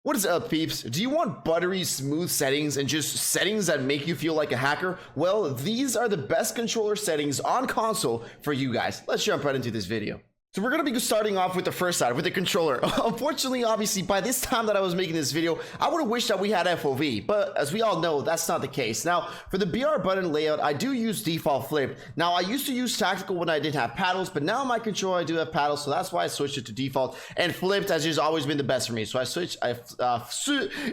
What is up, peeps? Do you want buttery smooth settings and just settings that make you feel like a hacker? Well, these are the best controller settings on console for you guys. Let's jump right into this video. So we're going to be starting off with the first side, with the controller. Unfortunately, obviously, by this time that I was making this video, I would have wished that we had FOV, but as we all know, that's not the case. Now, for the BR button layout, I do use default flip. Now, I used to use tactical when I didn't have paddles, but now my controller, I do have paddles, so that's why I switched it to default, and flipped has just always been the best for me. So I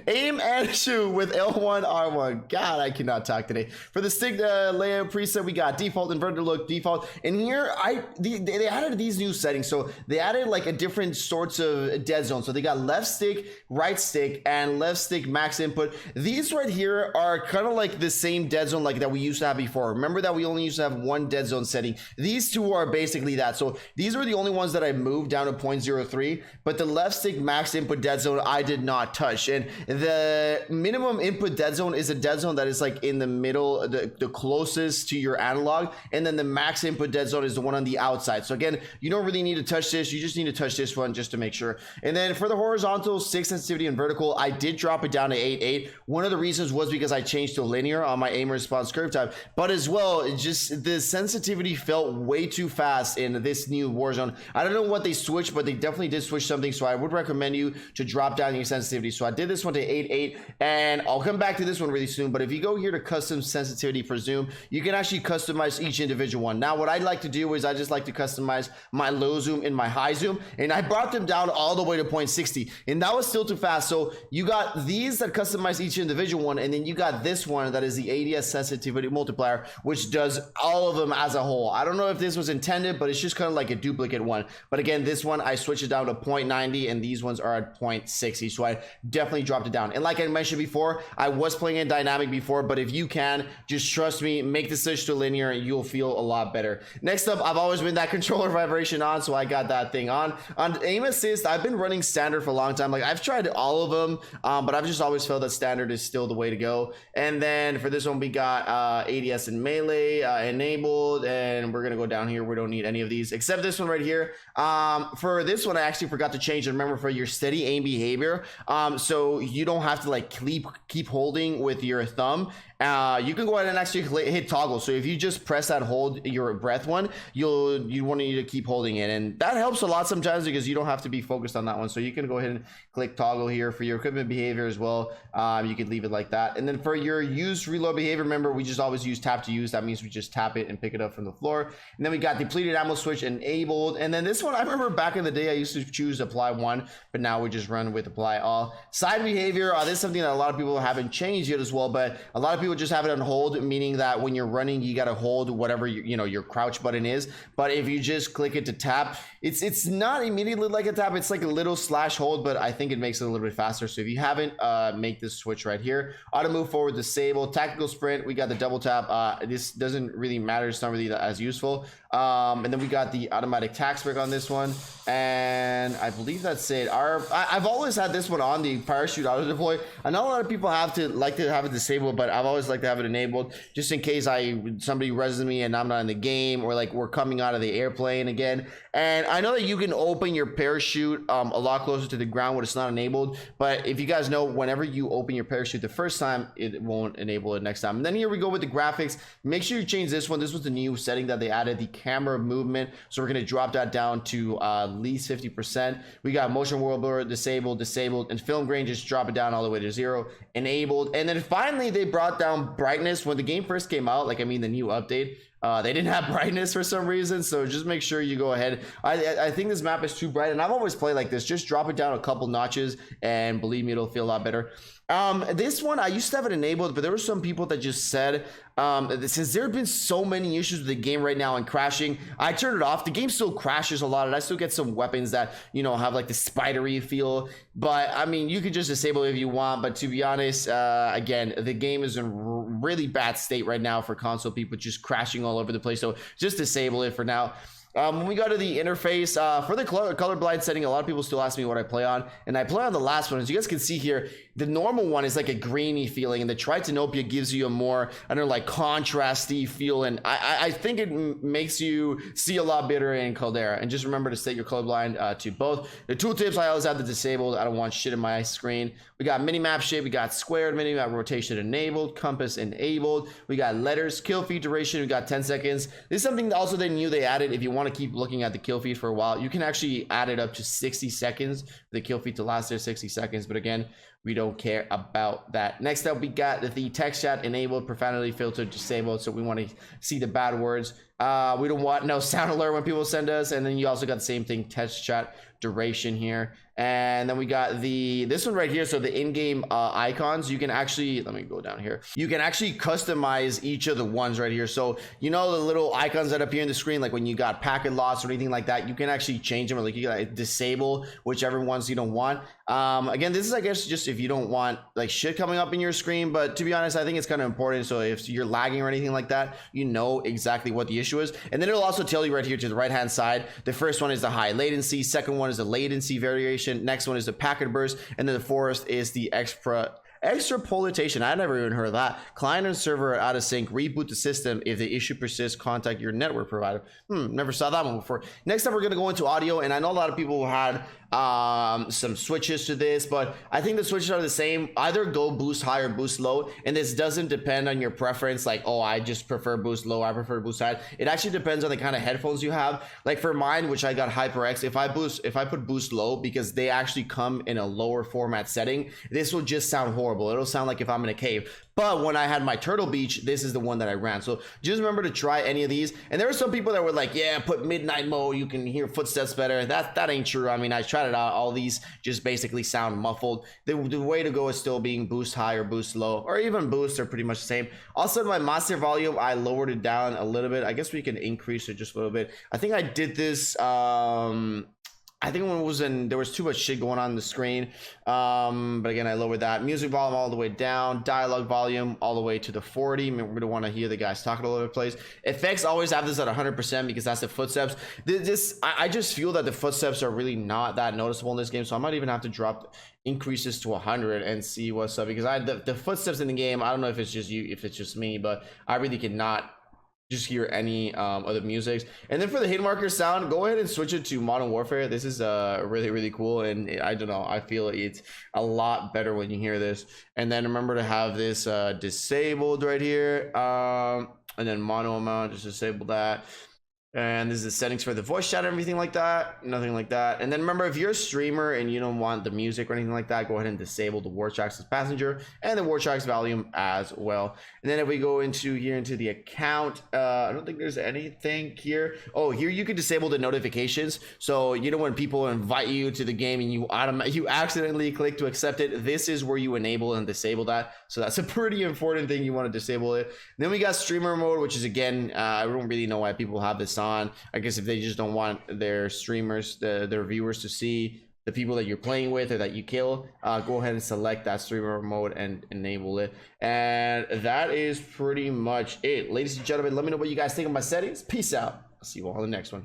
aim and shoot with L1, R1. God, I cannot talk today. For the stick layout preset, we got default, inverted look, default, and here, they added these new settings. So they added like a different sorts of dead zone. So they got left stick, right stick, and left stick max input. These right here are kind of like the same dead zone like that we used to have before. Remember that we only used to have one dead zone setting. These two are basically that. So these were the only ones that I moved down to 0.03, but the left stick max input dead zone I did not touch. And the minimum input dead zone is a dead zone that is like in the middle, the closest to your analog, and then the max input dead zone is the one on the outside. So again, you don't really need to touch this, you just need to touch this one just to make sure. And then for the horizontal 6 sensitivity and vertical, I did drop it down to 8.8. One of the reasons was because I changed to linear on my aim response curve type, but as well, it just the sensitivity felt way too fast in this new Warzone. I don't know what they switched, but they definitely did switch something, so I would recommend you to drop down your sensitivity. So I did this one to 8.8, and I'll come back to this one really soon. But if you go here to custom sensitivity for zoom, you can actually customize each individual one. Now what I like to do is I just like to customize my low zoom and my high zoom, and I brought them down all the way to 0.60, and that was still too fast. So you got these that customize each individual one, and then you got this one that is the ADS sensitivity multiplier, which does all of them as a whole. I don't know if this was intended, but it's just kind of like a duplicate one. But again, this one I switched it down to 0.90, and these ones are at 0.60, so I definitely dropped it down. And like I mentioned before, I was playing in dynamic before, but if you can, just trust me, make the switch to linear and you'll feel a lot better. Next up, I've always been that controller vibration on, so I got that thing on aim assist. I've been running standard for a long time. Like I've tried all of them, but I've just always felt that standard is still the way to go. And then for this one, we got ADS and melee enabled, and we're gonna go down here. We don't need any of these except this one right here. For this one, I actually forgot to change it. Remember, for your steady aim behavior, so you don't have to like keep holding with your thumb. You can go ahead and actually hit toggle. So if you just press that hold your breath one, you want to keep holding it, and that helps a lot sometimes because you don't have to be focused on that one. So you can go ahead and click toggle here for your equipment behavior as well. You could leave it like that. And then for your use reload behavior, remember we just always use tap to use. That means we just tap it and pick it up from the floor. And then we got depleted ammo switch enabled. And then this one, I remember back in the day I used to choose apply one, but now we just run with apply all. Side behavior, this is something that a lot of people haven't changed yet as well, but a lot of people just have it on hold, meaning that when you're running, you got to hold whatever your crouch button is. But if you just click it to tap, it's not immediately like a tap, it's like a little slash hold, but I think it makes it a little bit faster. So if you haven't, make this switch right here. Auto move forward, disable. Tactical sprint, we got the double tap. This doesn't really matter, it's not really as useful. And then we got the automatic tax break on this one, and I believe that's it. I've always had this one on, the parachute auto deploy. I know a lot of people like to have it disabled, but I've always liked to have it enabled just in case somebody reses me and I'm not in the game, or like we're coming out of the airplane again. And I know that you can open your parachute a lot closer to the ground when it's not enabled, but if you guys know, whenever you open your parachute the first time, it won't enable it next time. And then here we go with the graphics. Make sure you change this one. This was the new setting that they added, the camera movement. So we're going to drop that down to at least 50%. We got motion world blur disabled, and film grain, just drop it down all the way to 0, enabled. And then finally they brought down brightness. When the game first came out, the new update, they didn't have brightness for some reason, so just make sure you go ahead. I think this map is too bright, and I've always played like this. Just drop it down a couple notches, and believe me, it'll feel a lot better. This one, I used to have it enabled, but there were some people that just said, since there have been so many issues with the game right now and crashing, I turned it off. The game still crashes a lot, and I still get some weapons that, have like the spidery feel. But I mean, you could just disable it if you want, but to be honest, again, the game is in really bad state right now for console people, just crashing all over the place. So just disable it for now. When we go to the interface, for the colorblind setting, a lot of people still ask me what I play on, and I play on the last one. As you guys can see here, the normal one is like a grainy feeling, and the Tritanopia gives you a more, I don't know, like contrasty feel, and I think it makes you see a lot better in Caldera. And just remember to set your colorblind to both. The tooltips, I always have the disabled. I don't want shit in my screen. We got minimap shape, we got squared minimap rotation enabled, compass enabled. We got letters, kill feed duration, we got 10 seconds. This is something that also they knew they added. If you want to keep looking at the kill feed for a while, you can actually add it up to 60 seconds for the kill feed to last there 60 seconds. But again, we don't care about that. Next up, we got the text chat enabled, profanity filter disabled, so we want to see the bad words. We don't want no sound alert when people send us. And then you also got the same thing, text chat duration here. And then we got this one right here. So the in-game icons, you can actually, let me go down here. You can actually customize each of the ones right here. So you know the little icons that appear in the screen, like when you got packet loss or anything like that, you can actually change them, or like you gotta disable whichever ones you don't want. Again, this is, I guess, just if you don't want like shit coming up in your screen, but to be honest, I think it's kind of important. So if you're lagging or anything like that, you know exactly what the issue is. And then it'll also tell you right here to the right hand side, the first one is the high latency, second one is the latency variation, next one is the packet burst, and then the fourth is the extrapolation. I never even heard of that. Client and server are out of sync. Reboot the system. If the issue persists, contact your network provider. Never saw that one before. Next up, we're gonna go into audio, and I know a lot of people had some switches to this, but I think the switches are the same. Either go boost high or boost low, and this doesn't depend on your preference, like, oh, I just prefer boost low, I prefer boost high. It actually depends on the kind of headphones you have. Like for mine, which I got HyperX, if I put boost low, because they actually come in a lower format setting, this will just sound horrible. It'll sound like if I'm in a cave. But when I had my Turtle Beach, this is the one that I ran. So just remember to try any of these. And there were some people that were like, yeah, put midnight mode, you can hear footsteps better. That ain't true. I mean, I tried it out. All these just basically sound muffled. The way to go is still being boost high or boost low, or even boost are pretty much the same. Also, my master volume, I lowered it down a little bit. I guess we can increase it just a little bit. I think I did this I think when it was there was too much shit going on the screen, but again, I lowered that. Music volume all the way down, dialogue volume all the way to the 40. We're gonna want to hear the guys talking all over the place. Effects, always have this at 100% because that's the footsteps. I just feel that the footsteps are really not that noticeable in this game, so I might even have to drop increases to 100 and see what's up, because the footsteps in the game, I don't know if it's just you, if it's just me, but I really cannot just hear any other music. And then for the hit marker sound, go ahead and switch it to Modern Warfare. This is really cool, and I don't know, I feel it's a lot better when you hear this. And then remember to have this disabled right here, and then mono amount, just disable that. And this is the settings for the voice chat and everything like that. Nothing like that. And then remember, if you're a streamer and you don't want the music or anything like that, go ahead and disable the war tracks as passenger and the war tracks volume as well. And then if we go into here into the account, I don't think there's anything here. Oh, here you can disable the notifications. So you know when people invite you to the game and you accidentally click to accept it, this is where you enable and disable that. So that's a pretty important thing. You want to disable it. And then we got streamer mode, which is, again, I don't really know why people have this on. I guess if they just don't want their streamers, their viewers, to see the people that you're playing with or that you kill, go ahead and select that streamer mode and enable it. And that is pretty much it. Ladies and gentlemen, let me know what you guys think of my settings. Peace out. I'll see you all in the next one.